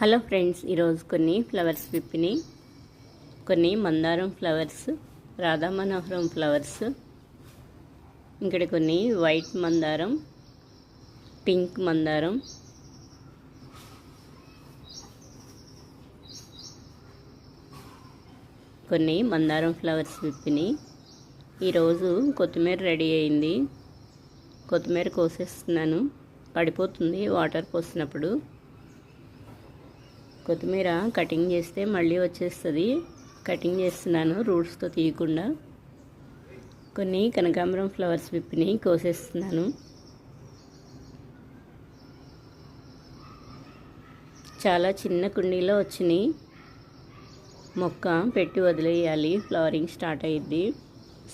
Hello friends, ఈరోజు కొన్ని flowers విప్పిని, కొన్ని మందారం ఫ్లవర్స్, రాధా మనోహరం ఫ్లవర్స్, ఇక్కడ కొన్ని వైట్ మందారం, పింక్ మందారం, కొన్ని మందారం ఫ్లవర్స్ విప్పిని. ఈరోజు కొత్తిమీర రెడీ అయింది. కొత్తిమీర కోసేస్తున్నాను, పడిపోతుంది వాటర్ పోసినప్పుడు. కొత్తిమీర కటింగ్ చేస్తే మళ్ళీ వచ్చేస్తుంది. కటింగ్ చేస్తున్నాను రూట్స్తో తీయకుండా. కొన్ని కనకాంబరం ఫ్లవర్స్ విప్పిని కోసేస్తున్నాను. చాలా చిన్న కుండీలో వచ్చినాయి. మొక్క పెట్టి వదిలేయాలి, ఫ్లవరింగ్ స్టార్ట్ అయ్యిద్ది.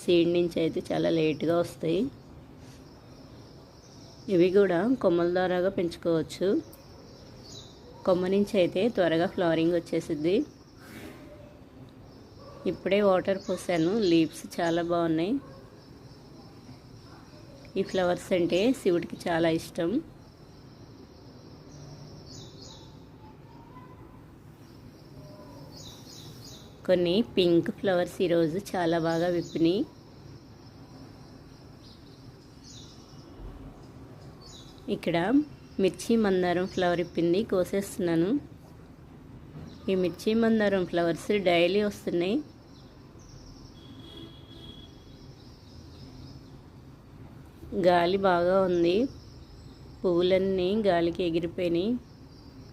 సీడ్ నుంచి అయితే చాలా లేట్గా వస్తాయి. ఇవి కూడా కొమ్మల ద్వారాగా పెంచుకోవచ్చు. కొమ్మ నుంచి అయితే త్వరగా ఫ్లవరింగ్ వచ్చేసిద్ది. ఇప్పుడే వాటర్ పోసాను, లీవ్స్ చాలా బాగున్నాయి. ఈ ఫ్లవర్స్ అంటే శివుడికి చాలా ఇష్టం. కొన్ని పింక్ ఫ్లవర్స్ ఈరోజు చాలా బాగా విప్పినాయి. ఇక్కడ మిర్చి మందారం ఫ్లవర్ ఇప్పింది, కోసేస్తున్నాను. ఈ మిర్చి మందారం ఫ్లవర్స్ డైలీ వస్తున్నాయి. గాలి బాగా ఉంది, పువ్వులన్నీ గాలికి ఎగిరిపోయినాయి.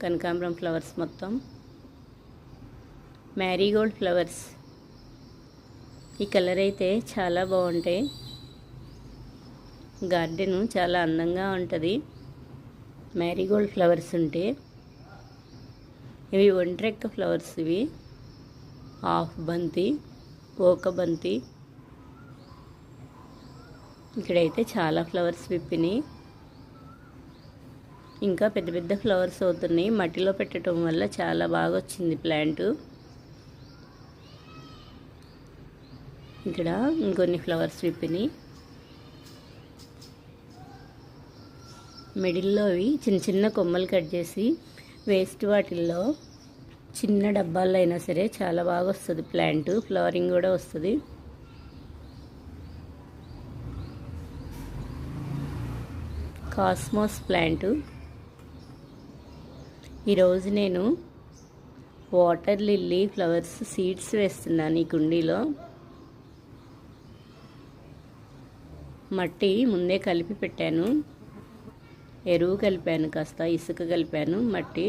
కనకాంబరం ఫ్లవర్స్ మొత్తం. మ్యారీగోల్డ్ ఫ్లవర్స్, ఈ కలర్ అయితే చాలా బాగుంటాయి. గార్డెను చాలా అందంగా ఉంటుంది మ్యారీగోల్డ్ ఫ్లవర్స్ ఉంటే. ఇవి ఒంట్రెక్క ఫ్లవర్స్, ఇవి హాఫ్ బంతి, ఓక బంతి. ఇక్కడైతే చాలా ఫ్లవర్స్ విప్పినాయి. ఇంకా పెద్ద పెద్ద ఫ్లవర్స్ అవుతున్నాయి. మట్టిలో పెట్టడం వల్ల చాలా బాగా వచ్చింది ప్లాంట్. ఇక్కడ ఇంకొన్ని ఫ్లవర్స్ విప్పినాయి. మిడిల్లో అవి చిన్న చిన్న కొమ్మలు కట్ చేసి వేస్ట్ వాటిల్లో చిన్న డబ్బాల్లో అయినా సరే చాలా బాగా వస్తుంది ప్లాంట్. ఫ్లవరింగ్ కూడా వస్తుంది. Cosmos plant. ఈరోజు నేను వాటర్ లిల్లీ ఫ్లవర్స్ సీడ్స్ వేస్తున్నాను ఈ కుండీలో. మట్టి ముందే కలిపి పెట్టాను, ఎరువు కలిపాను, కాస్త ఇసుక కలిపాను, మట్టి.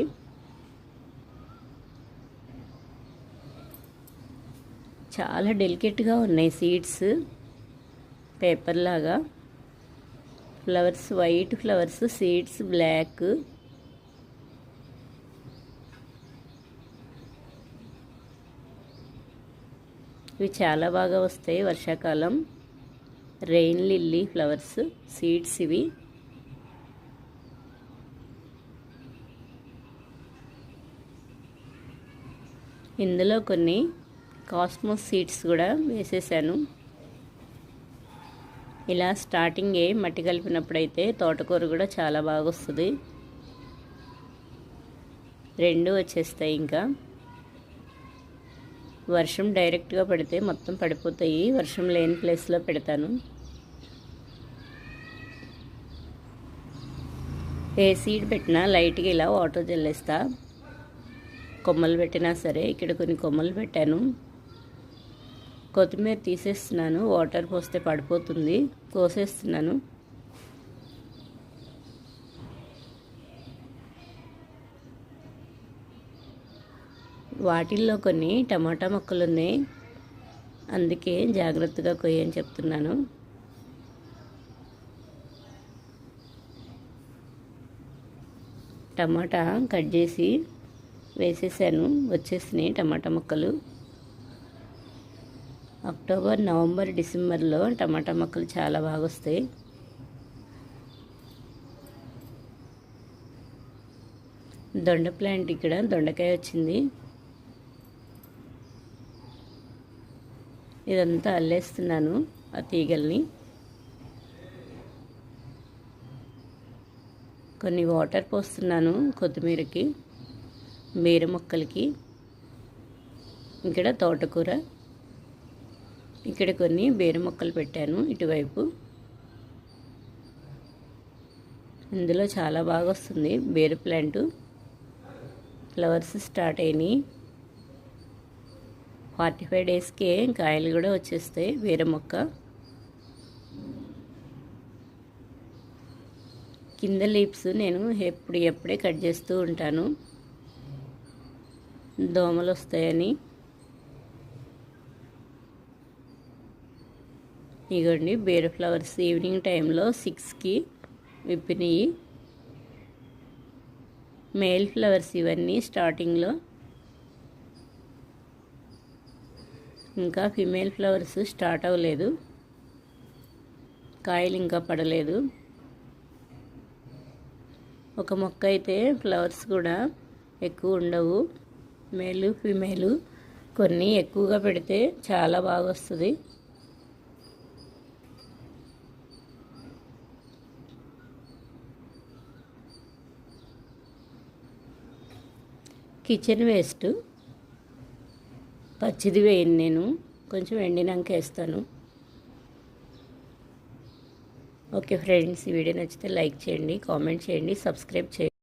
చాలా డెలికేట్గా ఉన్నాయి సీడ్స్, పేపర్ లాగా. Flowers white flowers, seeds black. ఇవి చాలా బాగా వస్తాయి వర్షాకాలం. రెయిన్ లిల్లీ ఫ్లవర్స్ సీడ్స్ ఇవి. ఇందులో కొన్ని కాస్మోస్ సీడ్స్ కూడా వేసేసాను. ఇలా స్టార్టింగే మట్టి కలిపినప్పుడైతే తోటకూర కూడా చాలా బాగా వస్తుంది. రెండు వచ్చేస్తాయి. ఇంకా వర్షం డైరెక్ట్గా పడితే మొత్తం పడిపోతాయి. వర్షం లేని ప్లేస్లో పెడతాను. ఏ సీడ్ పెట్టినా లైట్గా ఇలా వాటర్ జల్లేస్తా. కొమ్మలు పెట్టినా సరే. ఇక్కడ కొన్ని కొమ్మలు పెట్టాను. కొత్తిమీర తీసేస్తున్నాను, వాటర్ పోస్తే పడిపోతుంది. కోసేస్తున్నాను. వాటిల్లో కొన్ని టమాటా మొక్కలు ఉన్నాయి, అందుకే జాగ్రత్తగా కొయ్యని చెప్తున్నాను. టమాటా కట్ చేసి వేసేసాను, వచ్చేసినాయి టమాటా మొక్కలు. అక్టోబర్, నవంబర్, డిసెంబర్లో టమాటా మొక్కలు చాలా బాగా వస్తాయి. దొండ ప్లాంట్, ఇక్కడ దొండకాయ వచ్చింది. ఇదంతా అల్లేస్తున్నాను ఆ తీగల్ని. కొన్ని వాటర్ పోస్తున్నాను కొత్తిమీరకి. బీర మొక్కలకి. ఇక్కడ తోటకూర, ఇక్కడ కొన్ని బీర మొక్కలు పెట్టాను ఇటువైపు. ఇందులో చాలా బాగా వస్తుంది బీర ప్లాంటు. ఫ్లవర్స్ స్టార్ట్ అయినాయి. 45 డేస్కే కాయలు కూడా వచ్చేస్తాయి బీర మొక్క. కింద లీవ్స్ నేను ఎప్పుడే కట్ చేస్తూ ఉంటాను, దోమలు వస్తాయని. ఇగోండి బీర ఫ్లవర్స్ ఈవినింగ్ టైంలో 6కి విప్పినాయి. మేల్ ఫ్లవర్స్ ఇవన్నీ స్టార్టింగ్లో. ఇంకా ఫిమేల్ ఫ్లవర్స్ స్టార్ట్ అవ్వలేదు, కాయలు ఇంకా పడలేదు. ఒక మొక్క అయితే ఫ్లవర్స్ కూడా ఎక్కువ ఉండవు, మేలు ఫిమేలు. కొన్ని ఎక్కువగా పెడితే చాలా బాగా వస్తుంది. కిచెన్ వేస్ట్ పచ్చిది వేయను నేను, కొంచెం ఎండినాక వేస్తాను. ఓకే ఫ్రెండ్స్, ఈ వీడియో నచ్చితే లైక్ చేయండి, కామెంట్ చేయండి, సబ్స్క్రైబ్ చేయండి.